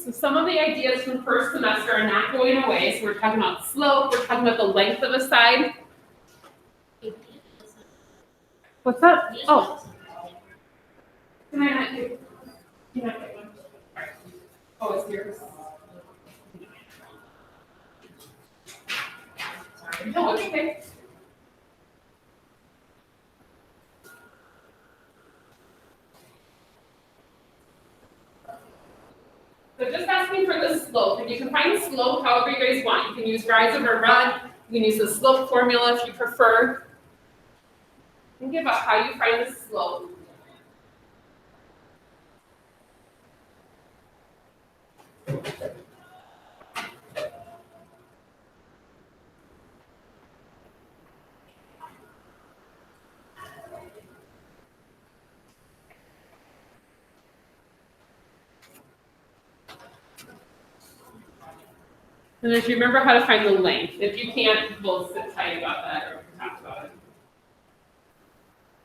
So some of the ideas from first semester are not going away. So we're talking about slope, we're talking about the length of a side. What's that? Oh. Can I not do? Can I get one? All right. Oh, it's yours. Sorry. No, it's okay. So just asking for the slope, and you can find slope however you guys want. You can use rise over run. You can use the slope formula if you prefer. Think about how you find the slope. And if you remember how to find the length, if you can't, we'll sit tight about that or talk about it.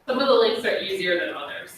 Some of the lengths are easier than others.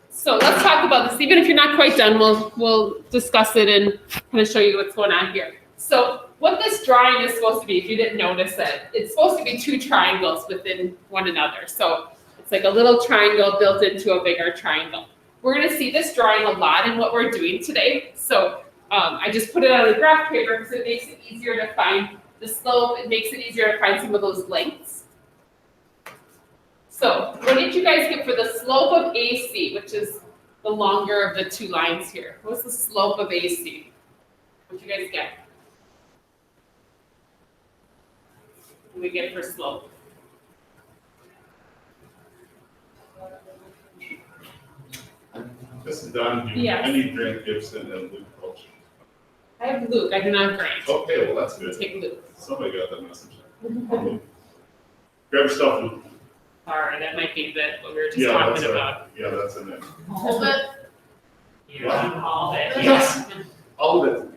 So let's talk about this. Even if you're not quite done, we'll discuss it and kind of show you what's going on here. So what this drawing is supposed to be, if you didn't notice it, it's supposed to be two triangles within one another. So it's like a little triangle built into a bigger triangle. We're going to see this drawing a lot in what we're doing today. So I just put it on a graph paper because it makes it easier to find the slope. It makes it easier to find some of those lengths. So what did you guys get for the slope of AC, which is the longer of the two lines here? What's the slope of AC? What did you guys get? What do we get for slope? This is Don Hughes. Yes. I need Grant Gibson and Luke Culture. I have Luke. I do not have Grant. Okay, well, that's good. Take Luke. Somebody got that message. Grab your stuff, Luke. Sorry, that might be what we were just Yeah, talking that's about. Yeah, that's in it. Hold it. You What? called it. Yes. All of it.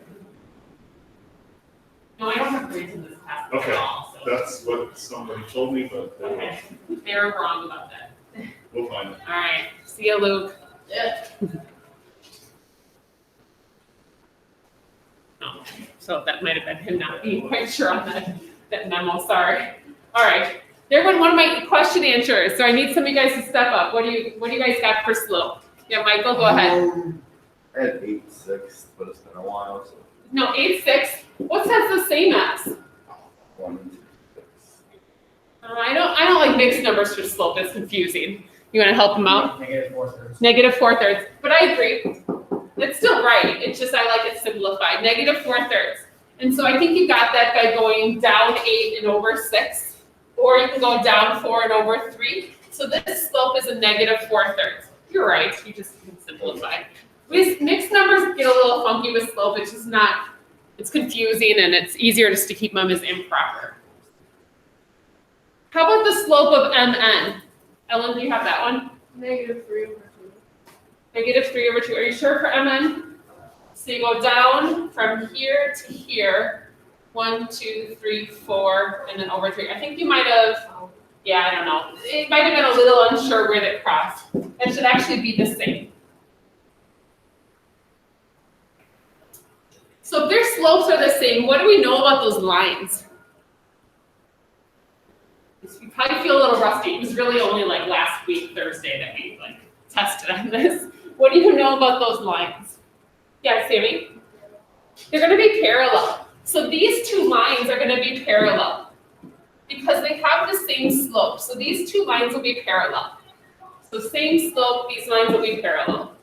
No, I don't have Grant in this class Okay. at all. So. That's what somebody told me, but Okay. They were wrong about that. we'll find it. All right. See you, Luke. Yeah. Oh, so that might have been him not being quite sure on that memo. Sorry. All right. There went one of my question answers, so I need some of you guys to step up. What do you guys got for slope? Yeah, Michael, go ahead. I had 8.6, but it's been a while, so No, 8.6. What's that the same as? 1 and 2, 6. I don't like mixed numbers for slope. It's confusing. You want to help them out? Negative 4/3. Negative 4/3. But I agree. It's still right. It's just I like it simplified. Negative 4/3. And so I think you got that by going down 8 and over 6. Or you can go down 4 and over 3. So this slope is a negative 4/3. You're right. You just can simplify. Mixed numbers get a little funky with slope. It's just not, it's confusing and it's easier just to keep them as improper. How about the slope of MN? Ellen, do you have that one? Negative 3/2. Negative 3/2. Are you sure for MN? So you go down from here to here. 1, 2, 3, 4, and then over 3. I think you might have, yeah, I don't know. It might have been a little unsure where they crossed. That should actually be the same. So if their slopes are the same, what do we know about those lines? You probably feel a little rusty. It was really only like last week, Thursday, that we tested on this. What do you know about those lines? Yeah, Sammy? They're going to be parallel. So these two lines are going to be parallel because they have the same slope. So these two lines will be parallel. So same slope, these lines will be parallel.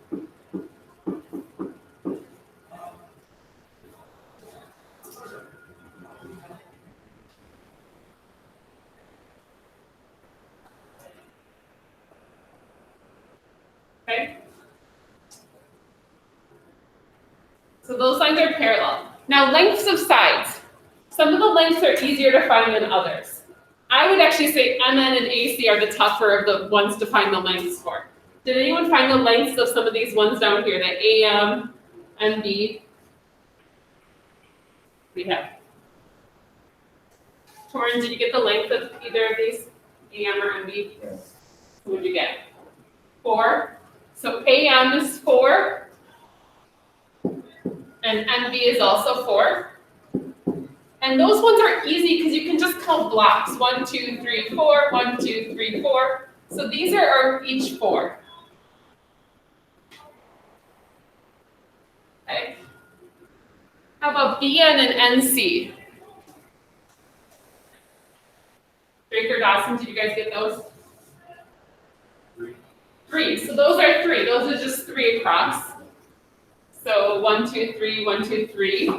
So those lines are parallel. Now lengths of sides. Some of the lengths are easier to find than others. I would actually say MN and AC are the tougher of the ones to find the lengths for. Did anyone find the lengths of some of these ones down here, the AM, MB? We have. Torrin, did you get the length of either of these, AM or MB? Yes. What did you get? 4. So AM is 4. And MB is also 4. And those ones are easy because you can just count blocks. 1, 2, 3, 4, 1, 2, 3, 4. So these are each 4. Okay. How about BN and NC? Draker Dawson, did you guys get those? 3. So those are 3. Those are just 3 across. So 1, 2, 3, 1, 2, 3.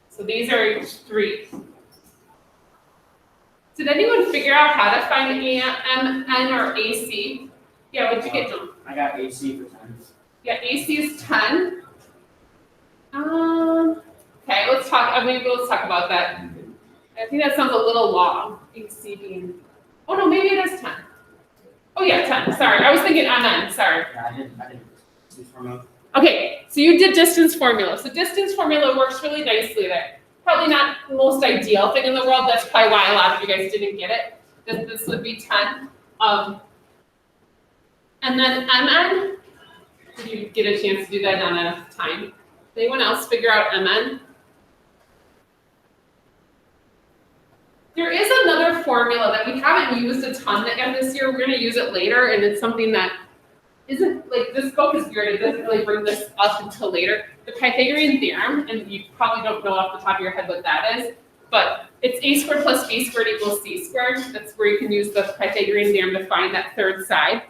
So these are each 3. Did anyone figure out how to find MN or AC? Yeah, what'd you get, John? I got AC for 10. Yeah, AC is 10. Okay, let's talk. Maybe let's talk about that. I think that sounds a little long. AC being. Oh no, maybe it is 10. Oh yeah, 10. Sorry, I was thinking MN. Sorry. Yeah, I didn't do formula. Okay, so you did distance formula. So distance formula works really nicely there. Probably not the most ideal thing in the world. That's probably why a lot of you guys didn't get it. This would be 10. And then MN. Did you get a chance to do that on enough time? Did anyone else figure out MN? There is another formula that we haven't used a ton again this year. We're going to use it later, and it's something that isn't, like, this book is weird. It doesn't really bring this up until later. The Pythagorean theorem, and you probably don't know off the top of your head what that is, but it's a squared plus b squared equals c squared. That's where you can use the Pythagorean theorem to find that third side.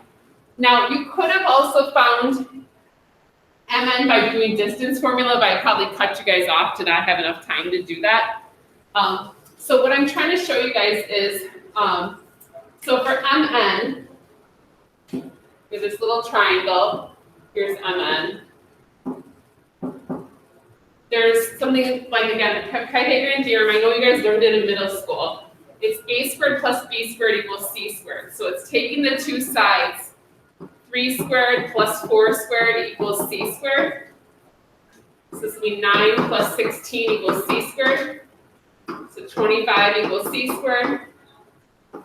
Now, you could have also found MN by doing distance formula, but I probably cut you guys off to not have enough time to do that. So what I'm trying to show you guys is, so for MN, we have this little triangle. Here's MN. There's something like, again, the Pythagorean theorem. I know you guys learned it in middle school. It's a squared plus b squared equals c squared. So it's taking the two sides. 3 squared plus 4 squared equals c squared. So this will be 9 plus 16 equals c squared. So 25 equals c squared.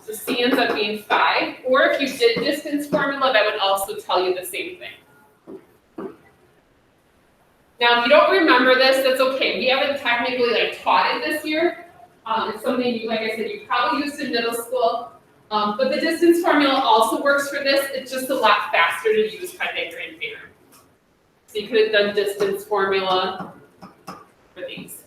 So c ends up being 5. Or if you did distance formula, that would also tell you the same thing. Now, if you don't remember this, that's okay. We haven't technically taught it this year. It's something you, like I said, you probably used in middle school. But the distance formula also works for this. It's just a lot faster to use Pythagorean theorem. So you could have done distance formula for these.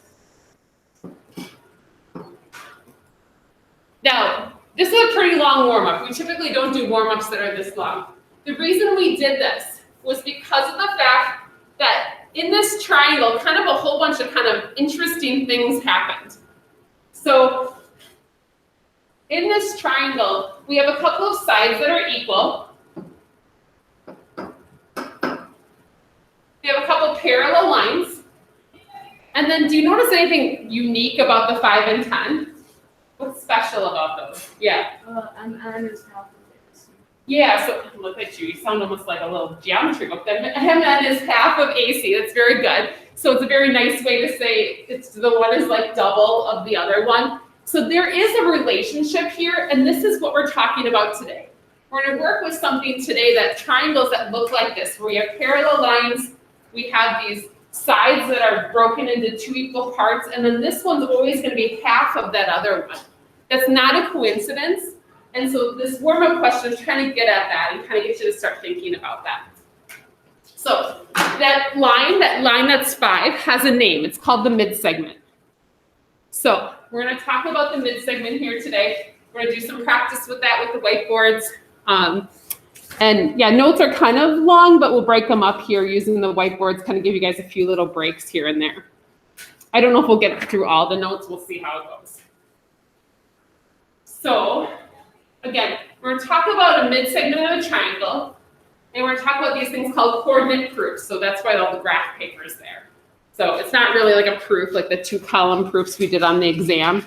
Now, this is a pretty long warm-up. We typically don't do warm-ups that are this long. The reason we did this was because of the fact that in this triangle, kind of a whole bunch of kind of interesting things happened. So in this triangle, we have a couple of sides that are equal. We have a couple of parallel lines. And then do you notice anything unique about the 5 and 10? What's special about those? Yeah. MN is half of AC. Yeah, so look at you. You sound almost like a little geometry book. Then MN is half of AC. That's very good. So it's a very nice way to say it's the one is like double of the other one. So there is a relationship here, and this is what we're talking about today. We're going to work with something today that triangles that look like this, where we have parallel lines, we have these sides that are broken into 2 equal parts, and then this one's always going to be half of that other one. That's not a coincidence, and so this warm-up question is trying to get at that and kind of get you to start thinking about that. So that line that's 5 has a name. It's called the midsegment. So we're going to talk about the midsegment here today. We're going to do some practice with that with the whiteboards. And yeah, notes are kind of long, but we'll break them up here using the whiteboards, kind of give you guys a few little breaks here and there. I don't know if we'll get through all the notes. We'll see how it goes. So again, we're going to talk about a midsegment of a triangle. And we're talking about these things called coordinate proofs. So that's why all the graph paper is there. So it's not really like a proof like the 2-column proofs we did on the exam,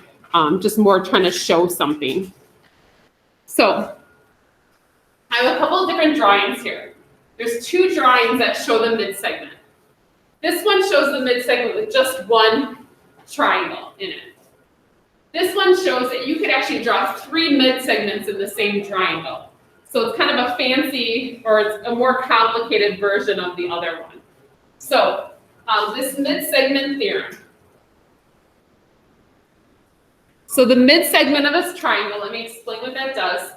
just more trying to show something. So I have a couple of different drawings here. There's 2 drawings that show the mid-segment. This one shows the mid-segment with just one triangle in it. This one shows that you could actually draw 3 mid-segments in the same triangle. So it's kind of a fancy, or it's a more complicated version of the other one. So this mid-segment theorem. So the mid-segment of this triangle, let me explain what that does.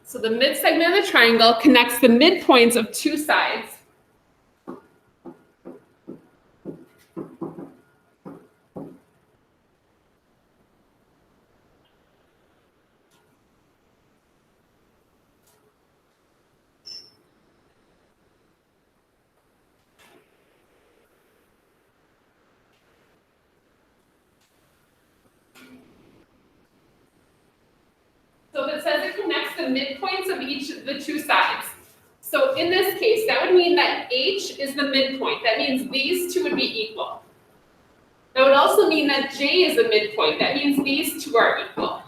So the mid-segment of the triangle connects the midpoints of 2 sides. So if it says it connects the midpoints of each of the 2 sides. So in this case, that would mean that H is the midpoint. That means these 2 would be equal. That would also mean that J is the midpoint. That means these 2 are equal.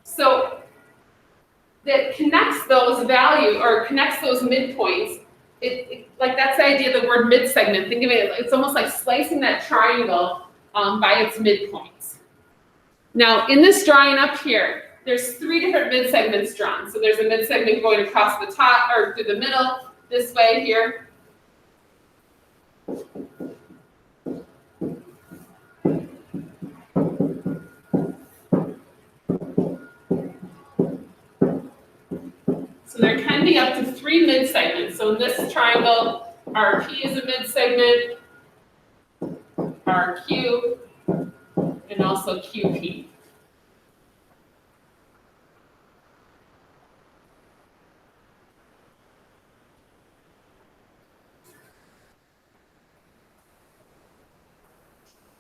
So that connects those connects those midpoints. Like that's the idea of the word mid-segment. Think of it, it's almost like slicing that triangle by its midpoints. Now, in this drawing up here, there's 3 different mid-segments drawn. So there's a mid-segment going across the top, or through the middle, this way here. So there can be up to 3 mid-segments. So in this triangle, RP is a mid-segment, RQ, and also QP.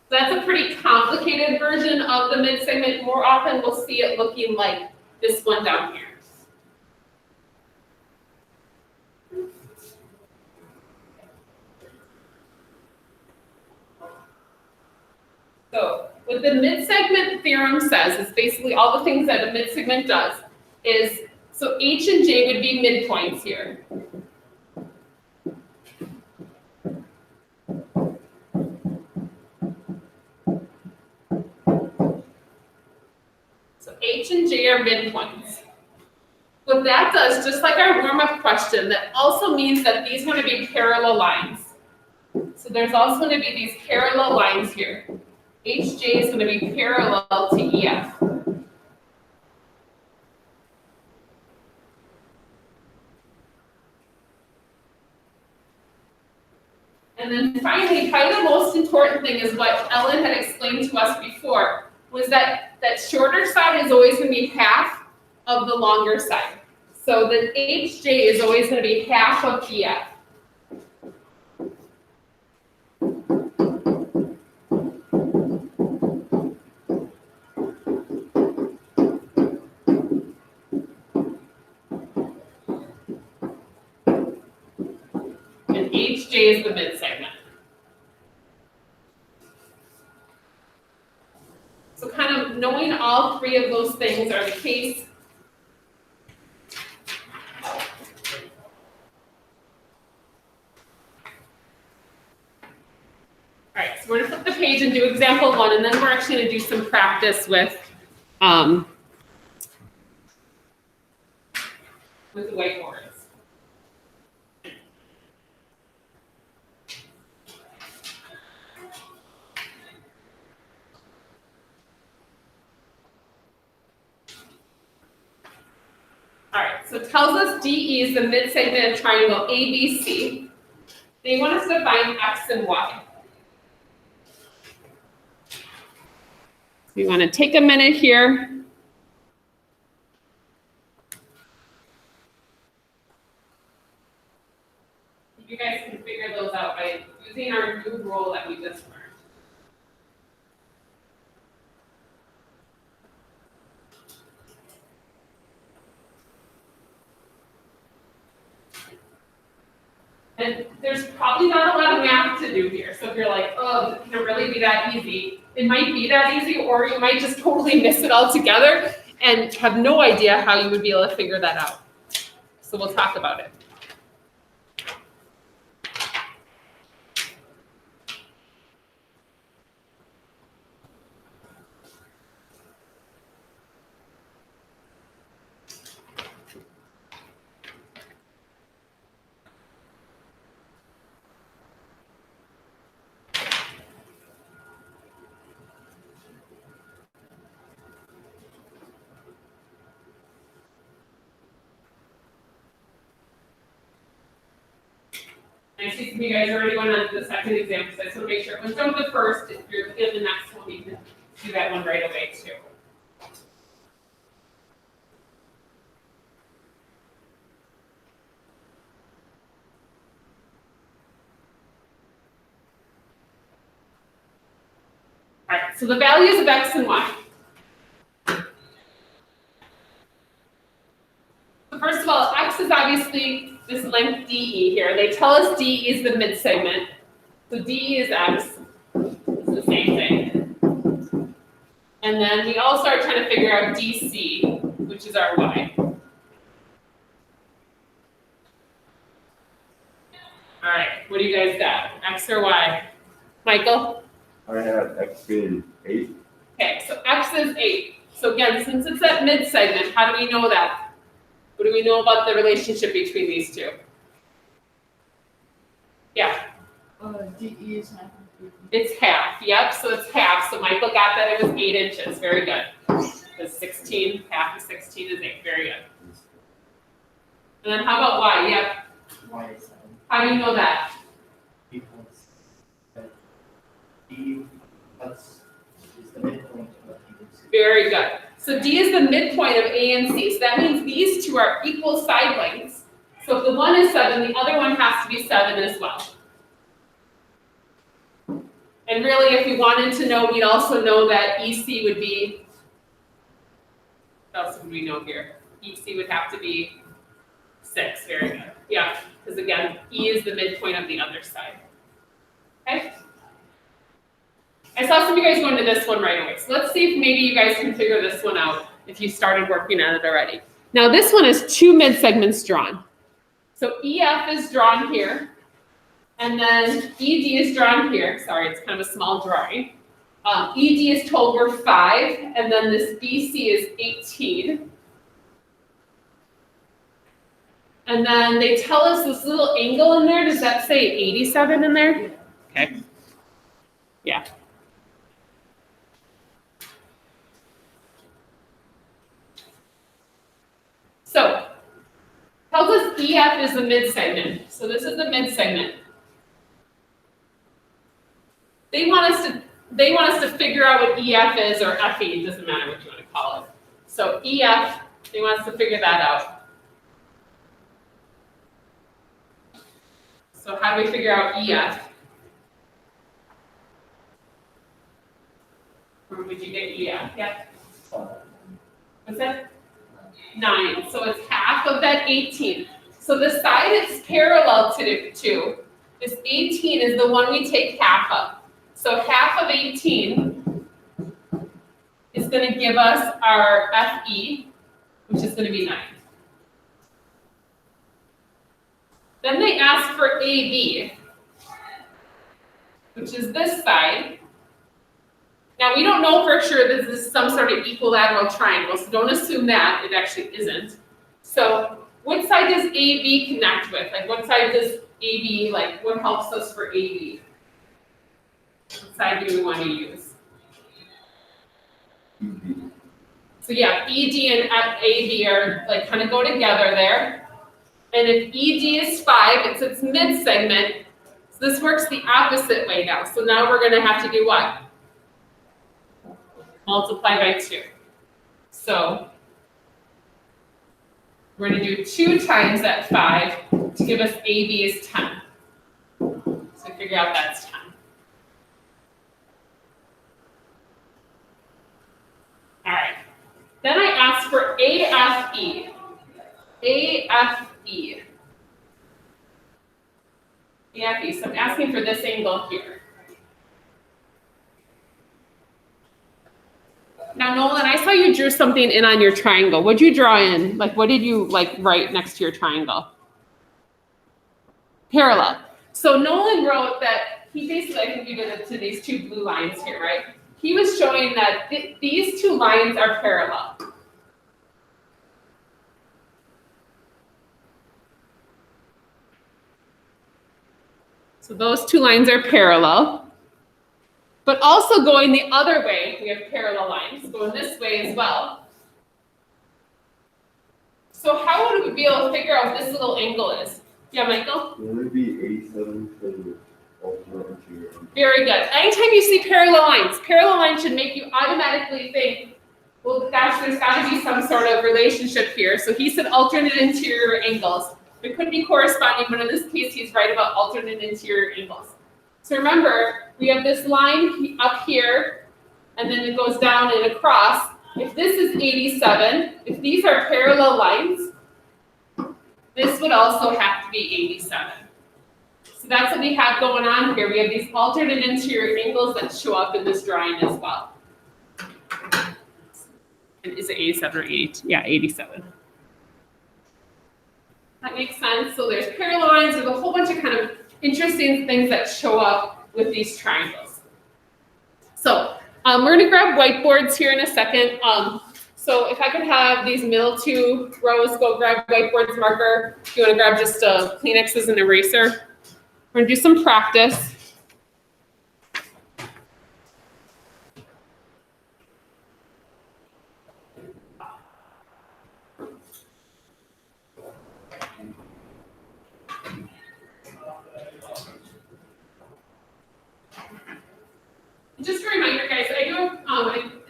That's a pretty complicated version of the mid-segment. More often we'll see it looking like this one down here. So what the mid-segment theorem says is basically all the things that a mid-segment does is, so H and J would be midpoints here. So H and J are midpoints. What that does, just like our warm-up question, that also means that these are going to be parallel lines. So there's also going to be these parallel lines here. HJ is going to be parallel to EF. And then finally, probably the most important thing is what Ellen had explained to us before, was that that shorter side is always going to be half of the longer side. So the HJ is always going to be half of EF. And HJ is the mid-segment. So kind of knowing all 3 of those things are the case. All right, so we're going to flip the page and do example 1, and then we're actually going to do some practice with the whiteboards. All right, so it tells us DE is the mid-segment of triangle ABC. They want us to find X and Y. We want to take a minute here. You And there's probably not a lot of math to do here. So if you're like, oh, can it really be that easy? It might be that easy, or you might just totally miss it altogether and have no idea how you would be able to figure that out. So we'll talk about it. I see some of you guys already went on to the second example, so I just want to make sure everyone's done with the first. If you're in the next one, you can do that one right away too. All right, so the values of x and y. So first of all, x is obviously this length DE here. They tell us DE is the midsegment. So DE is x. It's the same thing. And then we all start trying to figure out DC, which is our y. All right, what do you guys got? X or y? Michael? I had X being 8. Okay, so x is 8. So again, since it's that midsegment, how do we know that? What do we know about the relationship between these two? Yeah. DE is half of 50. It's half, yep, so it's half. So Michael got that it was 8 inches, very good. Because 16, half of 16 is 8, very good. And then how about y? Yep, Y is 7 how do you know that? equals D plus is the midpoint of A and C. Very good. So D is the midpoint of A and C, so that means these two are equal side lengths. So if the one is 7, the other one has to be 7 as well. And really, if we wanted to know, we'd also know that EC would be, what else would we know here? EC would have to be 6, very good. Yeah, because again, E is the midpoint of the other side. Okay? I saw some of you guys going to this one right away. So let's see if maybe you guys can figure this one out if you started working on it already. Now this one is 2 midsegments drawn. So EF is drawn here. And then ED is drawn here. Sorry, it's kind of a small drawing. ED is told we're 5, and then this BC is 18. And then they tell us this little angle in there. Does that say 87 in there? Okay. Yeah. So, tells us EF is the midsegment. So this is the midsegment. They want us to figure out what EF is, or FE, doesn't matter what you want to call it. So EF, they want us to figure that out. So how do we figure out EF? Where would you get EF? Yeah. What's that? 9. So it's half of that 18. So the side it's parallel to, this 18 is the one we take half of. So half of 18 is going to give us our FE, which is going to be 9. Then they ask for AB, which is this side. Now we don't know for sure this is some sort of equilateral triangle, so don't assume that, it actually isn't. So what side does AB connect with? Like what side does AB, like what helps us for AB? What side do we want to use? So yeah, ED and AB are like kind of go together there. And if ED is 5, it's its mid-segment. So this works the opposite way now. So now we're going to have to do what? Multiply by 2. So we're going to do 2 times that 5 to give us AB is 10. So figure out that's 10. All right. Then I asked for AFE. AFE. AFE. So I'm asking for this angle here. Now, Nolan, I saw you drew something in on your triangle. What'd you draw in? Like, what did you like write next to your triangle? Parallel. So Nolan wrote that he basically, I think you did it to these two blue lines here, right? He was showing that these two lines are parallel. So those two lines are parallel. But also going the other way, we have parallel lines going this way as well. So how would we be able to figure out what this little angle is? Yeah, Michael? Would it be 87 for the alternate interior? Very good. Anytime you see parallel lines should make you automatically think, well, gosh, there's got to be some sort of relationship here. So he said alternate interior angles. It could be corresponding, but in this case, he's right about alternate interior angles. So remember, we have this line up here, and then it goes down and across. If this is 87, if these are parallel lines, this would also have to be 87. So that's what we have going on here. We have these alternate interior angles that show up in this drawing as well. And is it 87 or 80? Yeah, 87. That makes sense. So there's parallel lines. There's a whole bunch of kind of interesting things that show up with these triangles. So we're going to grab whiteboards here in a second. So if I could have these middle two rows go grab whiteboards, marker. If you want to grab just Kleenexes and eraser. We're going to do some practice. Just a reminder, guys, I do,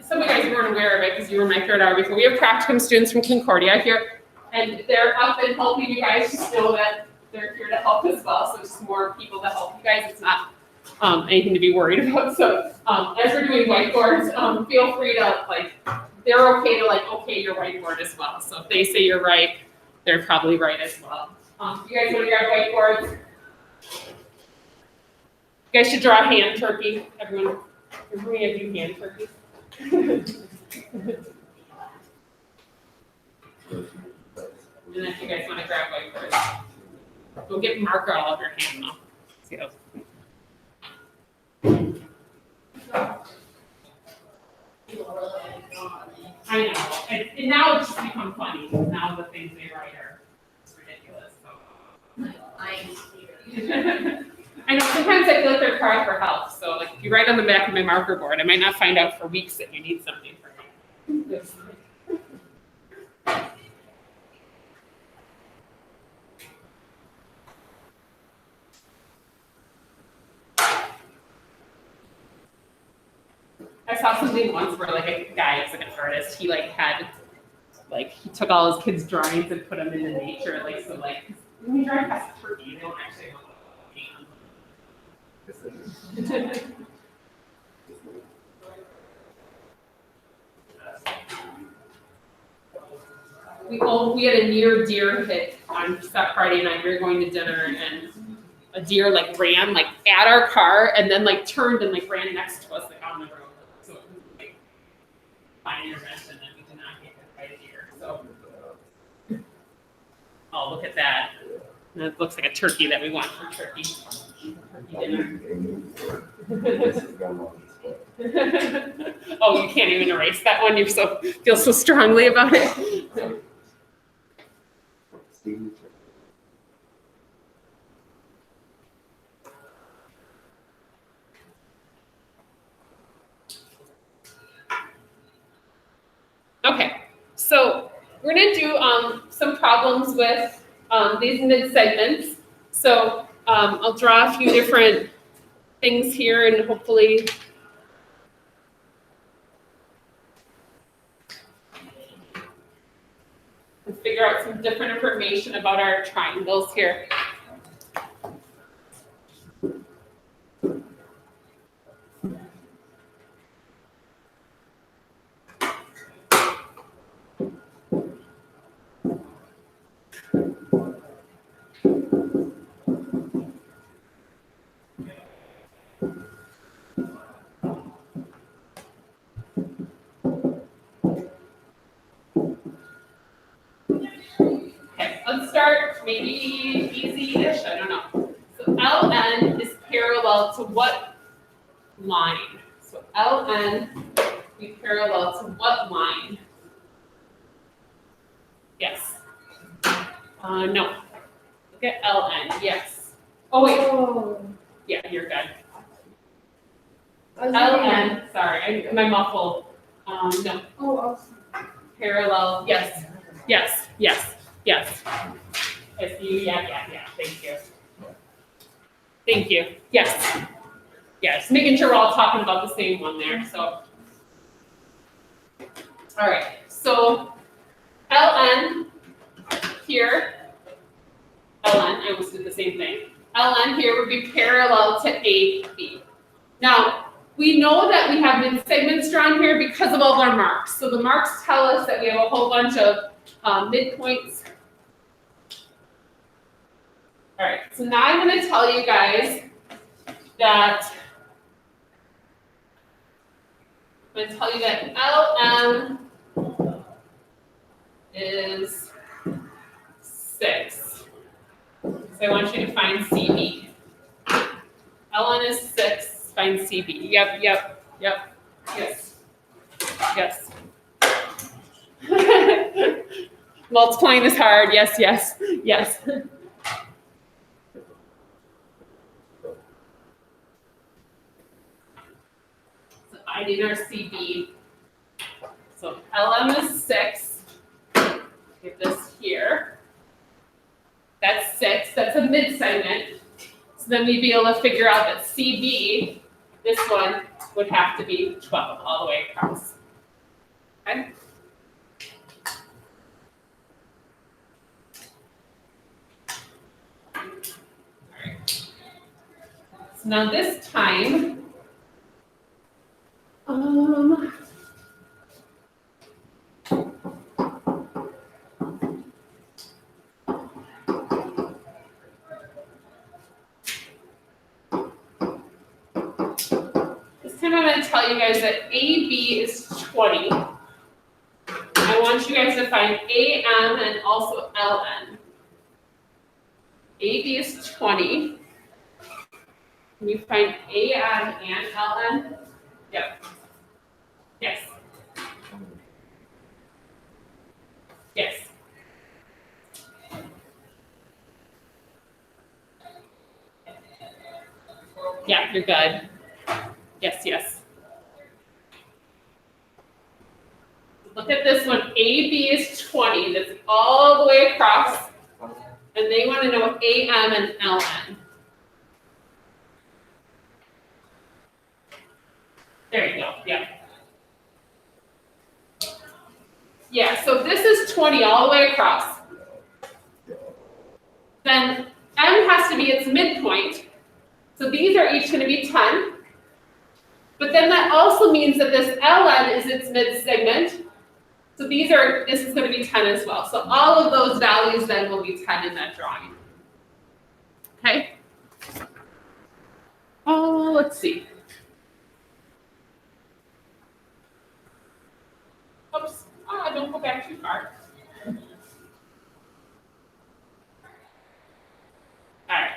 some of you guys weren't aware of it because you were my third hour before. We have practicum students from Concordia here, and they're up and helping you guys. Just know that they're here to help as well. So just more people to help you guys. It's not anything to be worried about. So as we're doing whiteboards, feel free to they're okay to okay your whiteboard as well. So if they say you're right, they're probably right as well. You guys want to grab whiteboards? You guys should draw a hand turkey, everyone. Everybody have you hand turkeys? And if you guys want to grab whiteboards, we'll get marker all over your hand though. See those? I know. And now it's just become funny. Now the things they write are ridiculous. So. I know, sometimes I feel like they're crying for help. So like if you write on the back of my marker board, I might not find out for weeks that you need something from me. Yes. I saw something once where a guy, it's an artist, he he took all his kids' drawings and put them into nature. When you drive past a turkey, they don't actually look we had a near deer hit on Friday night. We were going to dinner and a deer ran at our car and then turned and ran next to us on the road. So it was fine intervention and we did not get hit by a deer. So oh, look at that. That looks like a turkey that we want for turkey. Oh, you can't even erase that one. You feel so strongly about it. Okay, so we're going to do some problems with these mid segments. So I'll draw a few different things here and hopefully figure out some different information about our triangles here. maybe easy-ish, I don't know. So LN is parallel to what line? So LN be parallel to what line? Yes. No. Look at LN, yes. Oh, wait, Oh. yeah, you're good. I was looking at- LN, sorry, my muffled. No, Oh, awesome. parallel, yes, yes, yes, yes. Yes, yeah, thank you. Thank you, yes. Yes, making sure we're all talking about the same one there, so. All right, so LN here, LN, I almost did the same thing. LN here would be parallel to AB. Now, we know that we have mid-segments drawn here because of all of our marks. So the marks tell us that we have a whole bunch of midpoints. All right, so now I'm going to tell you guys that LM is 6. So I want you to find CB. LN is 6, find CB. Yep. Yes. Multiplying is hard. Yes. So finding our CB. So LM is 6. Get this here. That's 6. That's a mid-segment. So then we'd be able to figure out that CB, this one, would have to be 12 all the way across. Okay? All right. So now this time, I'm going to tell you guys that AB is 20. I want you guys to find AM and also LN. AB is 20. Can you find AM and LN? Yep. Yes. Yeah, you're good. Yes. Look at this one. AB is 20. That's all the way across. And they want to know AM and LN. There you go. Yeah, so this is 20 all the way across. Then M has to be its midpoint. So these are each going to be 10. But then that also means that this LN is its mid-segment. So this is going to be 10 as well. So all of those values then will be 10 in that drawing. Okay? Oh, let's see. Oops. Don't go back too far. All right.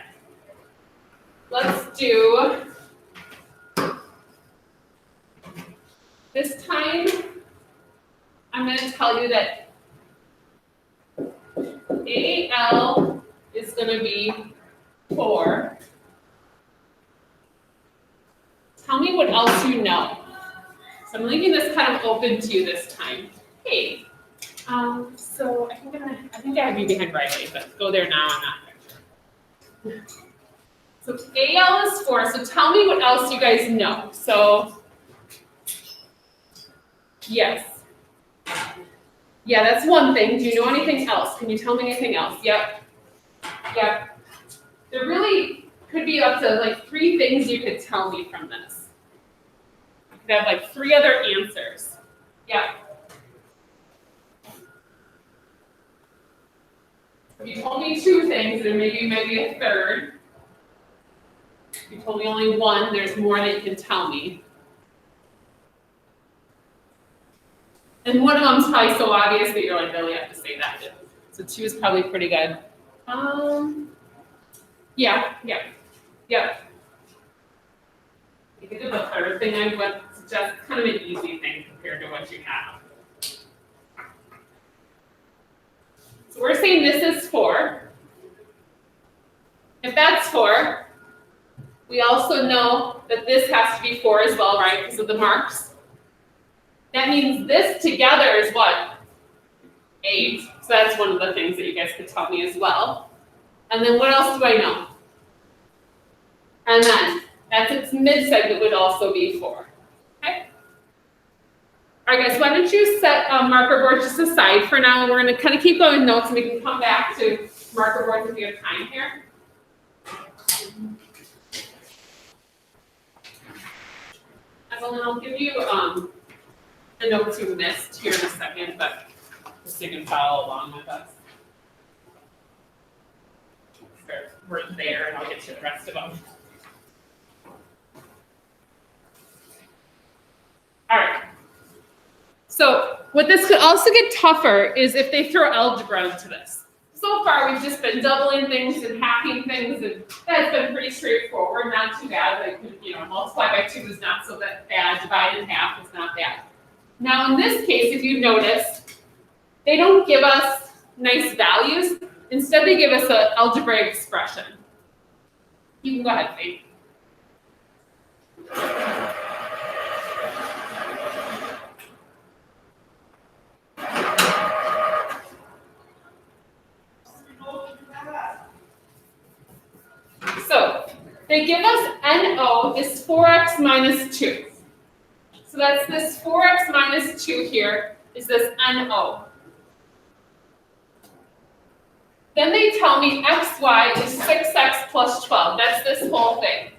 Let's do, this time, I'm going to tell you that AL is going to be 4. Tell me what else you know. So I'm leaving this kind of open to you this time. Hey, so I think I have you behind Riley, but go there now, I'm not quite sure. So AL is 4, so tell me what else you guys know. So, yes. Yeah, that's one thing. Do you know anything else? Can you tell me anything else? Yep. There really could be up to like 3 things you could tell me from this. You could have like 3 other answers. Yeah. If you told me 2 things, there maybe a third. If you told me only 1, there's more that you can tell me. And one of them's probably so obvious that you're like, really have to say that. So 2 is probably pretty good. Yeah. You could do the third thing I would suggest, kind of an easy thing compared to what you have. So we're saying this is 4. If that's 4, we also know that this has to be 4 as well, right, because of the marks. That means this together is what? 8. So that's one of the things that you guys could tell me as well. And then what else do I know? And then that's its midsegment would also be 4. Okay? All right, guys, why don't you set marker board just aside for now. We're going to kind of keep going with notes, and we can come back to marker boards if you have time here. Evelyn, I'll give you the notes you missed here in a second, but just so you can follow along with us. We're there, and I'll get you the rest of them. All right. So what this could also get tougher is if they throw algebra into this. So far, we've just been doubling things and halving things, and that's been pretty straightforward, not too bad. Like, multiply by 2 is not so bad. Divide in half is not bad. Now, in this case, if you notice, they don't give us nice values. Instead, they give us an algebraic expression. You can go ahead, Faith. So they give us NO is 4x minus 2. So that's this 4x minus 2 here is this NO. Then they tell me xy is 6x plus 12. That's this whole thing.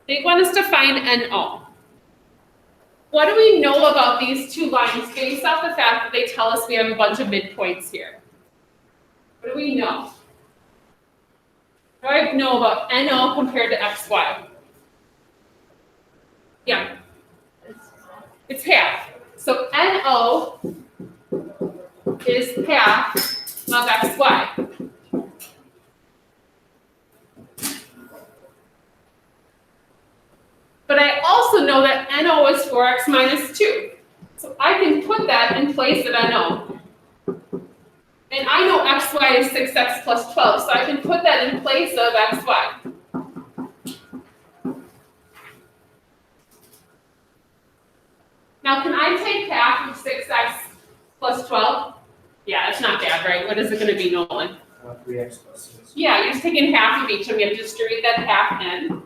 They want us to find NO. What do we know about these two lines based off the fact that they tell us we have a bunch of midpoints here? What do we know? What do I know about NO compared to XY? Yeah. It's half. So NO is half of XY. But I also know that NO is 4x minus 2. So I can put that in place of NO. And I know XY is 6x plus 12, so I can put that in place of XY. Now, can I take half of 6x plus 12? Yeah, that's not bad, right? What is it going to be, Nolan? 3x plus 6. Yeah, you're just taking half of each, and we have to distribute that half in.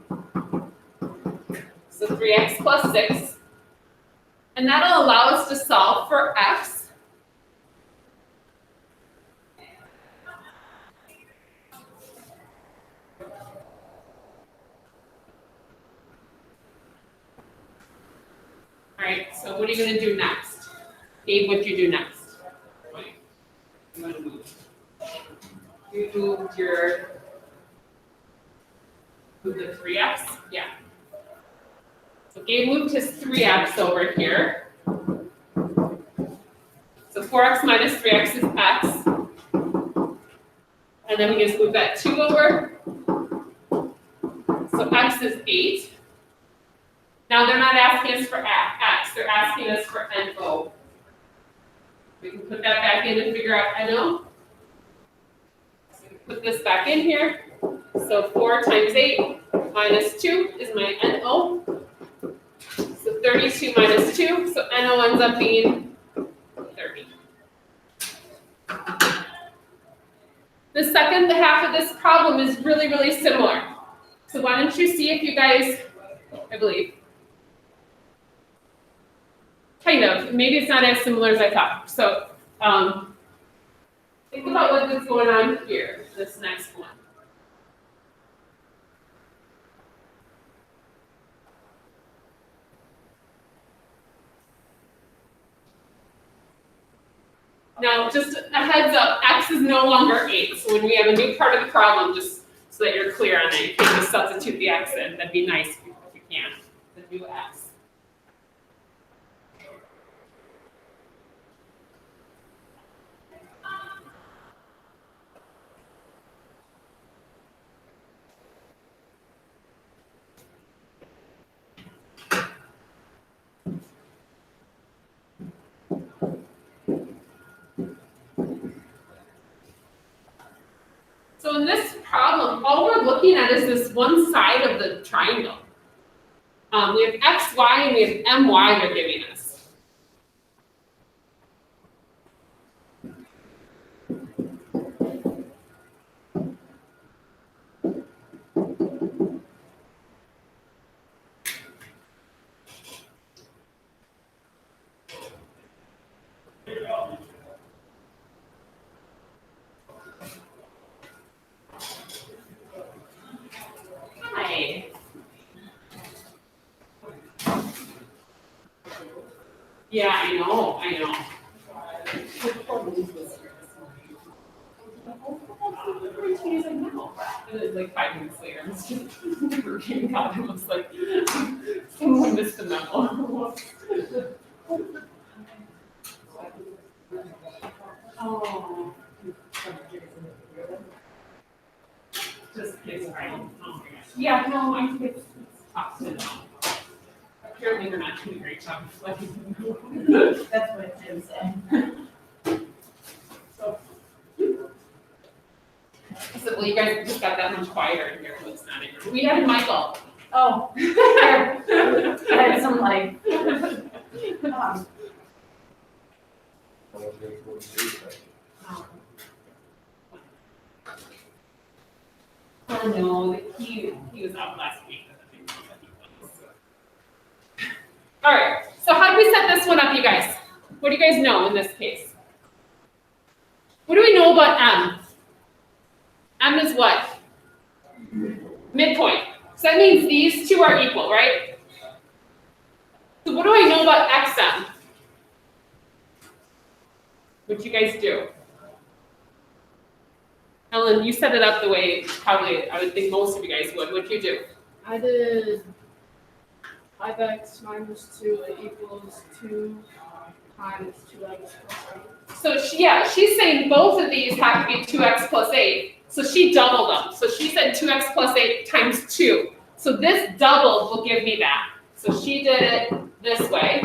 So 3x plus 6. And that'll allow us to solve for x. All right, so what are you going to do next? Gabe, what do you do next? You want to move. You move the 3x? Yeah. So Gabe moved his 3x over here. So 4x minus 3x is x. And then we just move that 2 over. So x is 8. Now they're not asking us for x, they're asking us for NO. We can put that back in and figure out NO. So we put this back in here. So 4 times 8 minus 2 is my NO. So 32 minus 2, so NO ends up being 30. The second half of this problem is really, really similar. So why don't you see if you guys, I believe, kind of, maybe it's not as similar as I thought. So think about what's going on here, this next one. Now, just a heads up, x is no longer 8. So when we have a new part of the problem, just so that you're clear on that, you can't just substitute the x in. That'd be nice if you can, the new x. looking at is this one side of the triangle. We have x, y, and we have my they're giving us. Hi. Yeah, I know. And then like 5 minutes later, I'm just working out. I was like, someone missed the memo. Oh. Just kidding, right? Oh my gosh. Yeah, no, I think it's tough to know. Apparently, we're not doing a great job of letting them know. That's what Jim said. So. I said, well, you guys just got that much quieter in here. Well, it's not in here. We had Michael. Oh, I had some like, Oh no, he was out last week. All right, so how do we set this one up, you guys? What do you guys know in this case? What do we know about M? M is what? Midpoint. So that means these two are equal, right? So what do I know about XM? What you guys do? Ellen, you set it up the way probably I would think most of you guys would. What'd you do? I did 5x minus 2 equals 2 times 2x plus 8. So she's saying both of these have to be 2x plus 8. So she doubled them. So she said 2x plus 8 times 2. So this doubled will give me that. So she did it this way.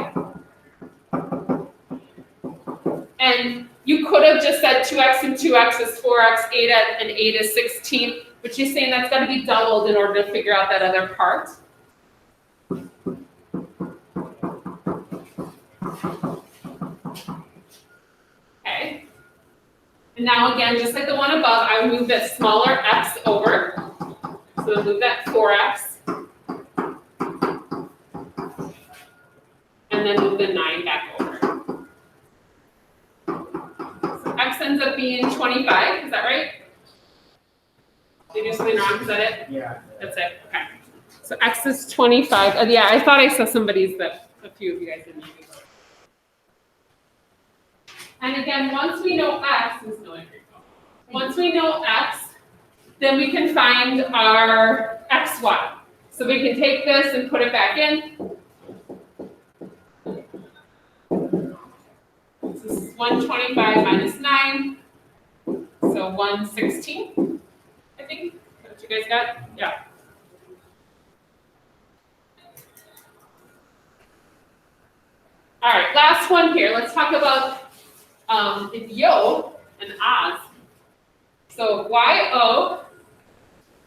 And you could have just said 2x and 2x is 4x, 8 and 8 is 16. But she's saying that's got to be doubled in order to figure out that other part. Okay. And now again, just like the one above, I would move that smaller x over. So move that 4x. And then move the 9 back over. So x ends up being 25, is that right? Did you do something wrong? Is that it? Yeah. That's it, okay. So x is 25. Yeah, I thought I saw somebody's that a few of you guys didn't use. And again, once we know x, once we know x, then we can find our xy. So we can take this and put it back in. This is 125 minus 9, so 116, I think. Is that what you guys got? Yeah. All right, last one here. Let's talk about yo and Oz. So yo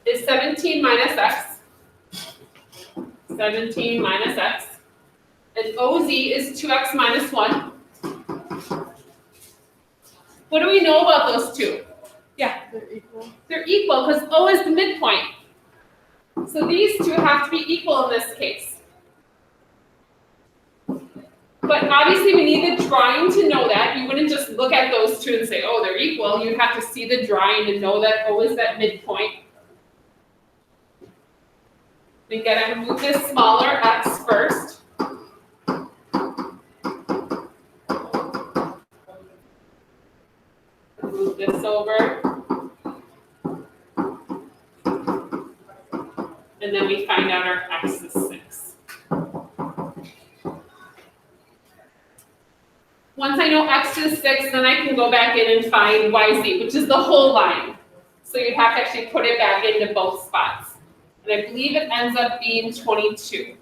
is 17 minus x. 17 minus x. And oz is 2x minus 1. What do we know about those two? Yeah. They're equal. They're equal because O is the midpoint. So these two have to be equal in this case. But obviously we need the drawing to know that. You wouldn't just look at those two and say, oh, they're equal. You'd have to see the drawing to know that O is that midpoint. Again, I'm going to move this smaller x first. Move this over. And then we find out our x is 6. Once I know x is 6, then I can go back in and find yz, which is the whole line. So you'd have to actually put it back into both spots. And I believe it ends up being 22.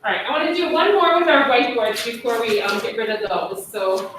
All right, I want to do one more with our whiteboards before we get rid of those. So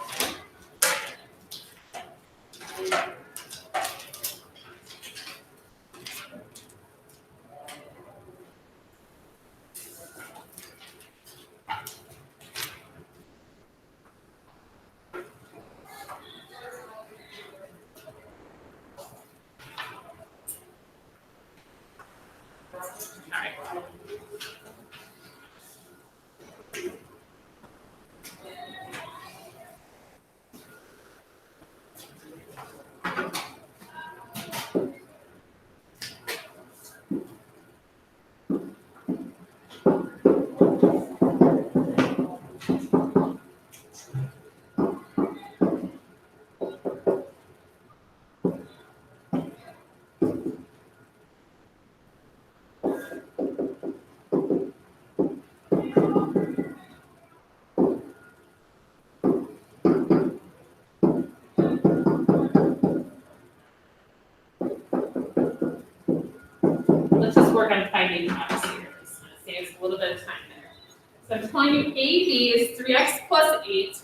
work on finding x here. Just want to save us a little bit of time there. So I'm telling you AB is 3x plus 8.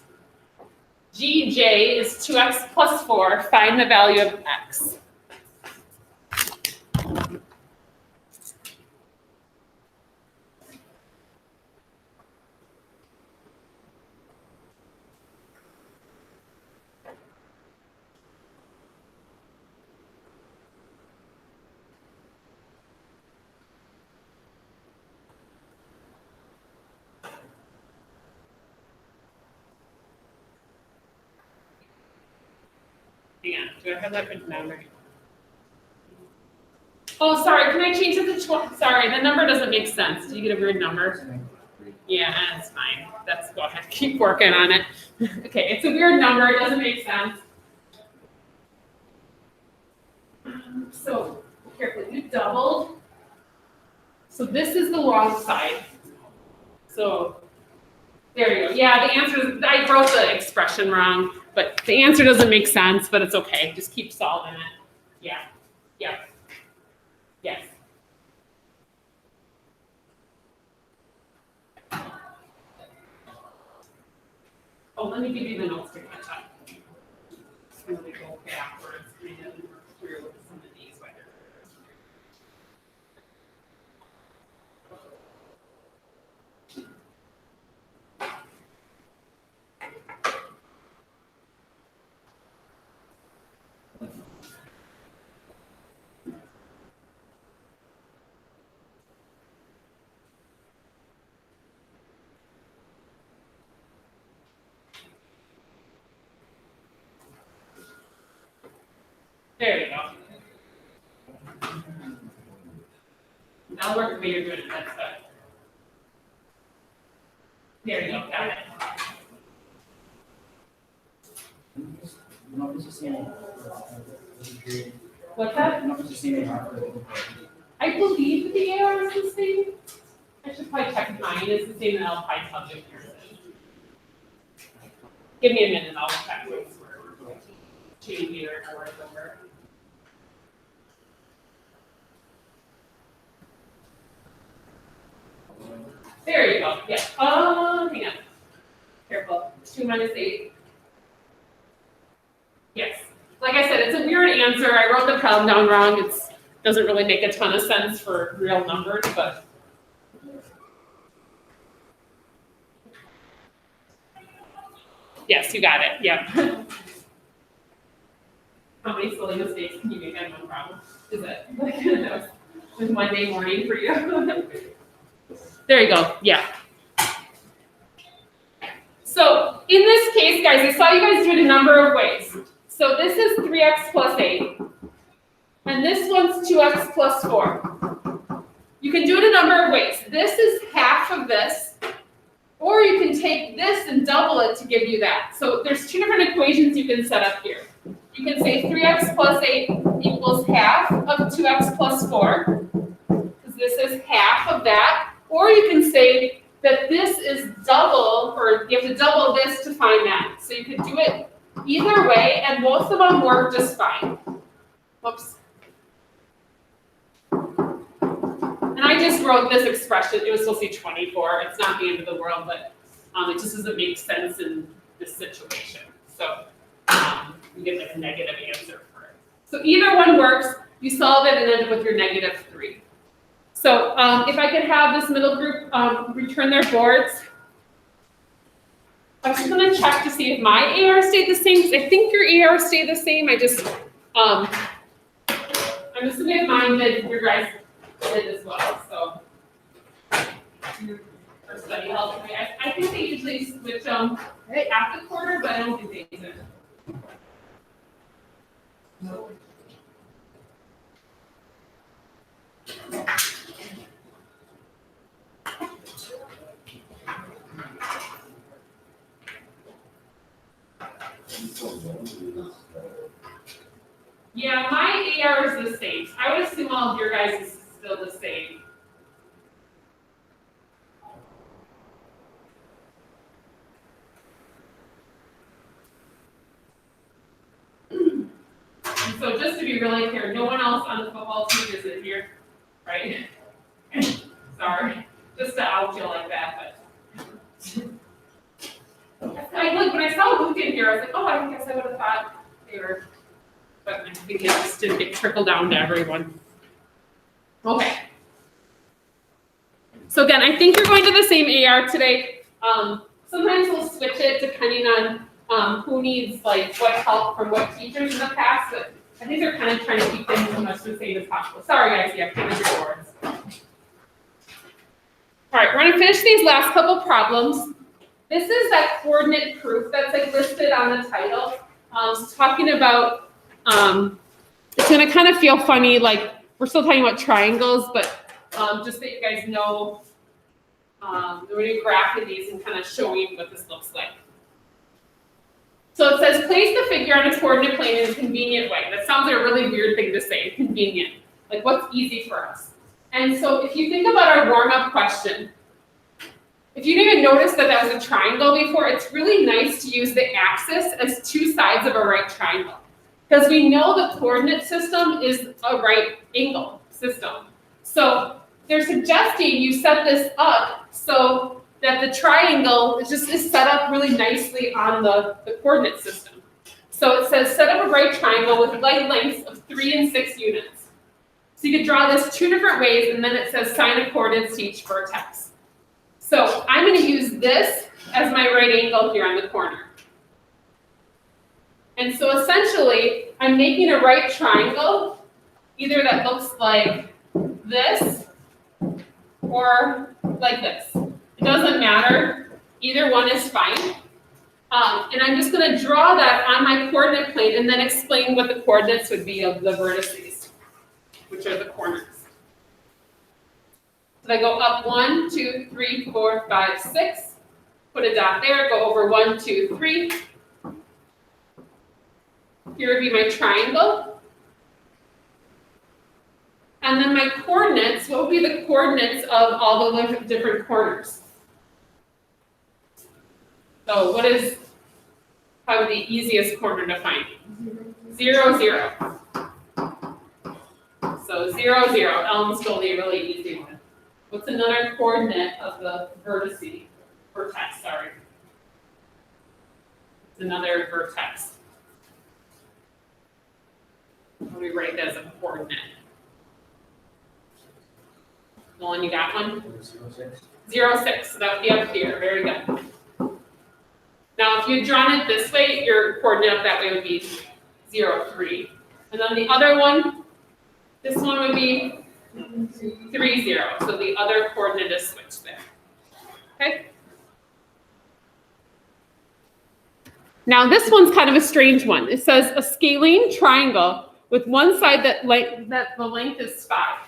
GJ is 2x plus 4. Find the value of x. Hang on, do I have that written down right? Oh, sorry, can I change it to 12? Sorry, the number doesn't make sense. Do you get a weird number? Yeah, that's fine. Let's go ahead, keep working on it. Okay, it's a weird number, it doesn't make sense. So, carefully, you doubled. So this is the long side. So, there you go. Yeah, the answer is, I wrote the expression wrong, but the answer doesn't make sense, but it's okay. Just keep solving it. Yeah, yeah, yes. Oh, let me give you the notes to catch up. Just gonna go backwards and work through some of these. There you go. That'll work the way you're doing it, that's good. There you go, got it. What's that? I believe that the AR is the same. I should probably check mine is the same, and I'll probably tell you yours is. Give me a minute, I'll check which we're changing or whatever. There you go, yeah. Oh, hang on. Careful, 2 minus 8. Yes, like I said, it's a weird answer. I wrote the problem down wrong. It doesn't really make a ton of sense for real numbers, but. Yes, you got it, yep. How many silly mistakes can you make on one problem? Is it like was Monday morning for you? There you go, yeah. So in this case, guys, I saw you guys do it a number of ways. So this is 3x plus 8, and this one's 2x plus 4. You can do it a number of ways. This is half of this, or you can take this and double it to give you that. So there's 2 different equations you can set up here. You can say 3x plus 8 equals half of 2x plus 4, because this is half of that. Or you can say that this is double, or you have to double this to find that. So you could do it either way, and most of them work just fine. Whoops. And I just wrote this expression. It was supposed to be 24. It's not the end of the world, but it just doesn't make sense in this situation. So you get like a negative answer for it. So either one works. You solve it and end up with your -3. So if I could have this middle group return their boards. I'm just gonna check to see if my AR stayed the same, because I think your AR stayed the same. I'm assuming if mine did, your guys did as well, so. For study help, I think they usually switch right at the quarter, but I don't think they do. Yeah, my AR is the same. I would assume all of your guys is still the same. And so just to be really clear, no one else on the football team is in here, right? sorry. Just to out you like that, but. When I saw Luke in here, I was like, oh, I guess I would have thought they were, but I think it just didn't get trickled down to everyone. Okay. So again, I think you're going to the same AR today. Sometimes we'll switch it depending on who needs like what help from what teachers in the past, but I think they're kind of trying to keep things as much the same as possible. Sorry guys, yeah, finish your boards. All right, we're gonna finish these last couple problems. This is that coordinate proof that's like listed on the title. It's talking about, it's gonna kind of feel funny, like we're still talking about triangles, but just that you guys know, we're gonna graphing these and kind of showing what this looks like. So it says, place the figure on a coordinate plane in a convenient way. That sounds like a really weird thing to say, convenient. Like what's easy for us? And so if you think about our warm-up question, if you didn't even notice that that was a triangle before, it's really nice to use the axis as two sides of a right triangle. Because we know the coordinate system is a right angle system. So they're suggesting you set this up so that the triangle is set up really nicely on the coordinate system. So it says set up a right triangle with like lengths of 3 and 6 units. So you could draw this 2 different ways, and then it says assign a coordinates to each vertex. So I'm going to use this as my right angle here on the corner. And so essentially, I'm making a right triangle, either that looks like this or like this. It doesn't matter. Either one is fine. And I'm just going to draw that on my coordinate plane and then explain what the coordinates would be of the vertices, which are the corners. So I go up 1, 2, 3, 4, 5, 6. Put a dot there, go over 1, 2, 3. Here would be my triangle. And then my coordinates, what would be the coordinates of all the different corners? So what is probably the easiest corner to find? 0, 0. So 0, 0. Elm's still the really easy one. What's another coordinate of the vertex? Sorry. It's another vertex. What do we write that as a coordinate? Nolan, you got one? 0, 6. So that would be up here. Very good. Now, if you'd drawn it this way, your coordinate up that way would be 0, 3. And then the other one, this one would be 3, 0. So the other coordinate is switched there. Okay? Now, this one's kind of a strange one. It says a scalene triangle with one side that the length is 5.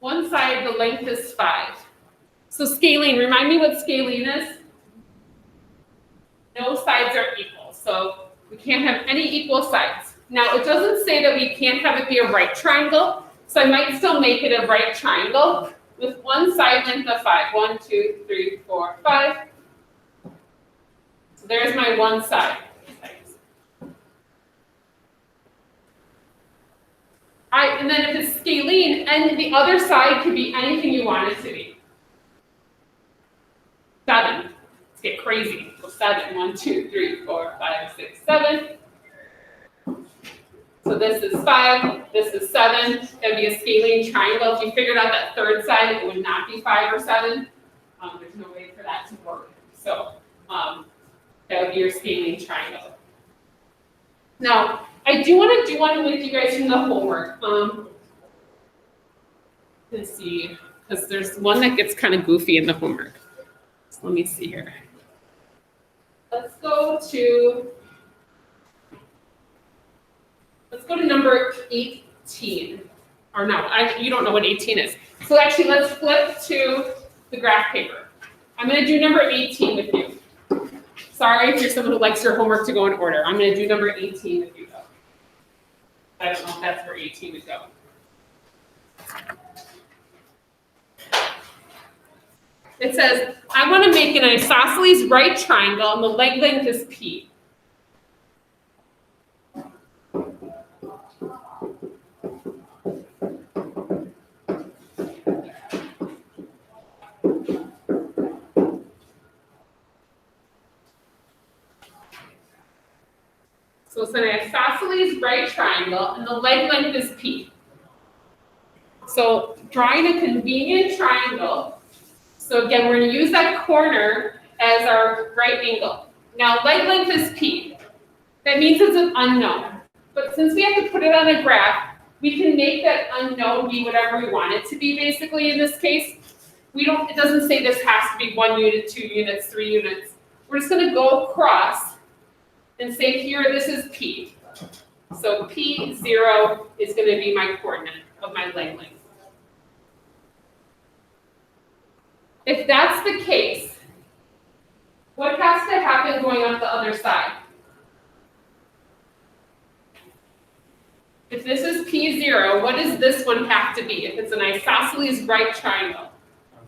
One side, the length is 5. So scalene, remind me what scalene is? No sides are equal, so we can't have any equal sides. Now, it doesn't say that we can't have it be a right triangle, so I might still make it a right triangle with one side length of 5. 1, 2, 3, 4, 5. So there's my one side. And then if it's scalene, and the other side could be anything you want it to be. 7. Let's get crazy. So 7. 1, 2, 3, 4, 5, 6, 7. So this is 5. This is 7. It would be a scalene triangle. If you figured out that third side, it would not be 5 or 7. There's no way for that to work. So that would be your scalene triangle. Now, I do want to do one with you guys from the homework. Let's see, because there's one that gets kind of goofy in the homework. So let me see here. Let's go to number 18. Or no, you don't know what 18 is. So actually, let's flip to the graph paper. I'm going to do number 18 with you. Sorry if you're someone who likes your homework to go in order. I'm going to do number 18 with you, though. I don't know if that's where 18 would go. It says, I want to make an isosceles right triangle, and the leg length is P. isosceles right triangle, and the leg length is P. So drawing a convenient triangle. So again, we're going to use that corner as our right angle. Now leg length is P. That means it's an unknown. But since we have to put it on a graph, we can make that unknown be whatever we want it to be, basically, in this case. It doesn't say this has to be 1 unit, 2 units, 3 units. We're just going to go across and say here, this is P. So P0 is going to be my coordinate of my leg length. If that's the case, what has to happen going up the other side? If this is P0, what does this one have to be if it's an isosceles right triangle?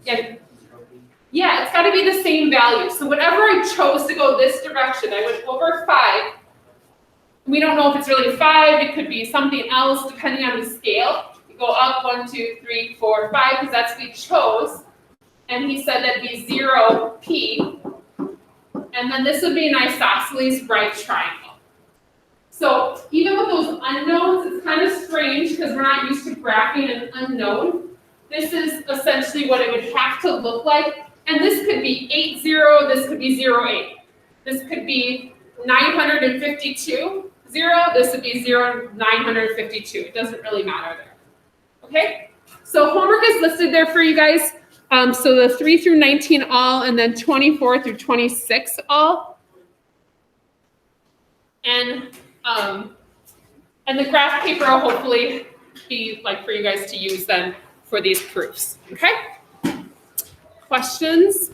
Yeah, it's got to be the same value. So whatever I chose to go this direction, I went over 5. We don't know if it's really 5. It could be something else depending on the scale. You go up 1, 2, 3, 4, 5 because that's what we chose. And he said that'd be 0P. And then this would be an isosceles right triangle. So even with those unknowns, it's kind of strange because we're not used to graphing an unknown. This is essentially what it would have to look like. And this could be 8, 0, this could be 0, 8. This could be 952, 0, this would be 0, 952. It doesn't really matter there. Okay? So homework is listed there for you guys. So the 3 through 19 all, and then 24 through 26 all. And the graph paper will hopefully be like for you guys to use then for these proofs. Okay? Questions?